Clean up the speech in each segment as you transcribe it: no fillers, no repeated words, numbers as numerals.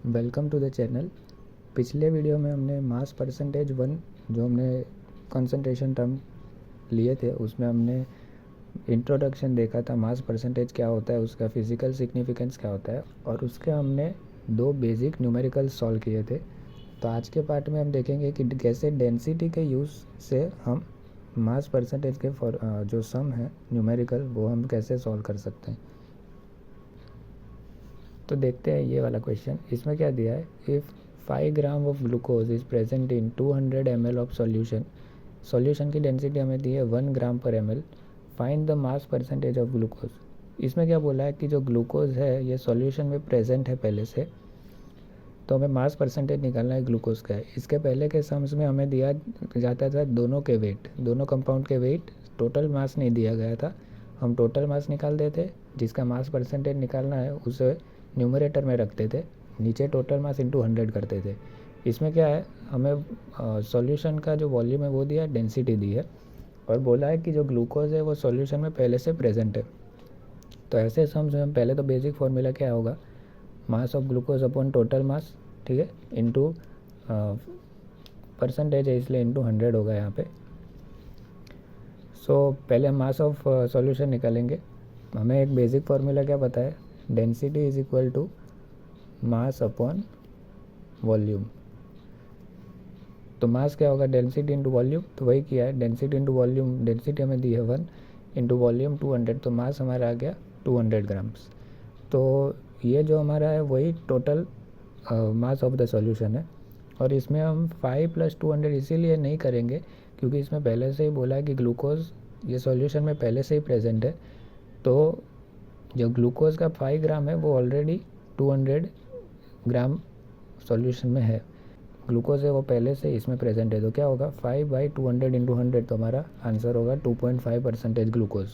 Welcome to the channel. पिछले video में हमने मास परसेंटेज 1 जो हमने कंसंट्रेशन टर्म लिए थे उसमें हमने इंट्रोडक्शन देखा था, मास परसेंटेज क्या होता है, उसका फिज़िकल सिग्निफिकेंस क्या होता है, और उसके हमने दो बेसिक न्यूमेरिकल सॉल्व किए थे। तो आज के पार्ट में हम देखेंगे कि कैसे डेंसिटी के यूज़ से हम मास परसेंटेज के जो सम है न्यूमेरिकल वो हम कैसे सॉल्व कर सकते हैं। तो देखते हैं ये वाला क्वेश्चन। इसमें क्या दिया है, if 5 gram of glucose is present in 200 ml of solution. Solution की डेंसिटी हमें दी है 1 ग्राम पर ml। Find the mass percentage of glucose. इसमें क्या बोला है कि जो ग्लूकोज है ये सॉल्यूशन में प्रेजेंट है पहले से, तो हमें मास परसेंटेज निकालना है ग्लूकोज का है। इसके पहले के सम्स में हमें दिया जाता था दोनों के वेट, दोनों कंपाउंड के वेट, टोटल मास नहीं दिया गया था। हम टोटल मास निकाल देते, जिसका मास परसेंटेज निकालना है उसे न्यूमरेटर में रखते थे, नीचे टोटल मास इंटू 100 करते थे। इसमें क्या है, हमें सॉल्यूशन का जो वॉल्यूम है वो दिया, डेंसिटी दी है, और बोला है कि जो ग्लूकोज है वो सॉल्यूशन में पहले से प्रेजेंट है। तो ऐसे सम्स में हम पहले तो बेसिक फॉर्मूला क्या होगा, mass of glucose upon total mass, ठीक है, इंटू परसेंटेज है इसलिए इंटू 100 होगा यहाँ पे। सो पहले हम मास ऑफ सॉल्यूशन निकालेंगे। हमें एक बेसिक फार्मूला क्या पता है, density is equal to mass upon volume. तो मास क्या होगा, डेंसिटी इंटू वॉल्यूम, तो वही किया है, डेंसिटी इंटू वॉल्यूम। डेंसिटी हमें दी है 1 इंटू वॉल्यूम 200, तो मास हमारा आ गया 200 ग्राम्स। तो ये जो हमारा है वही total mass of the solution है। और इसमें हम 5 + 200 इसीलिए नहीं करेंगे क्योंकि इसमें पहले से ही बोला है कि ग्लूकोज ये सॉल्यूशन में पहले से ही प्रेजेंट है। तो जो ग्लूकोज का 5 ग्राम है वो ऑलरेडी 200 ग्राम सॉल्यूशन में है, ग्लूकोज है वो पहले से इसमें प्रेजेंट है। तो क्या होगा, 5/200 इंटू 100, तो हमारा आंसर होगा 2.5% ग्लूकोज।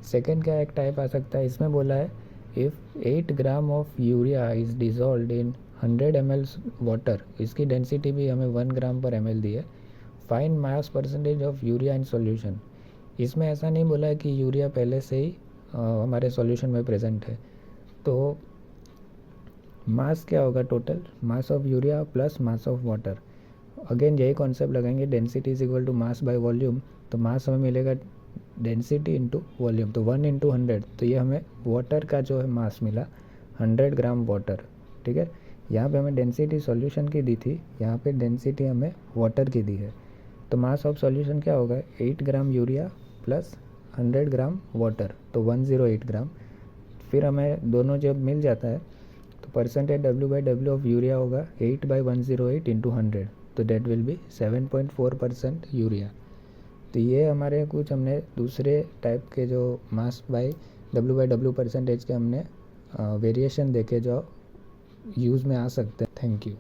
सेकेंड क्या एक टाइप आ सकता है, इसमें बोला है if 8 gram of urea is dissolve in 100 ml water. इसकी डेंसिटी भी हमें 1 ग्राम पर ml दी है। Find mass percentage of urea in solution. इसमें ऐसा नहीं बोला है कि यूरिया पहले से ही हमारे सॉल्यूशन में प्रेजेंट है। तो मास क्या होगा, total mass of urea plus mass of water. Again यही कॉन्सेप्ट लगाएंगे, density is equal to mass by volume. तो मास हमें मिलेगा डेंसिटी इंटू वॉल्यूम, तो 1 इंटू 100, तो ये हमें वाटर का जो है मास मिला 100 ग्राम वाटर, ठीक है। यहाँ पे हमें डेंसिटी सॉल्यूशन की दी थी, यहाँ पे डेंसिटी हमें वाटर की दी है। तो मास ऑफ सॉल्यूशन क्या होगा, 8 gram urea plus 100 gram water, तो 108 ग्राम। फिर हमें दोनों जब मिल जाता है तो परसेंटेज W/W ऑफ यूरिया होगा 8/108 इंटू 100, तो डेट विल बी 7.4% यूरिया। तो ये हमारे कुछ हमने दूसरे टाइप के जो मास बाय W/W परसेंटेज के हमने वेरिएशन देखे जो यूज़ में आ सकते हैं। Thank you.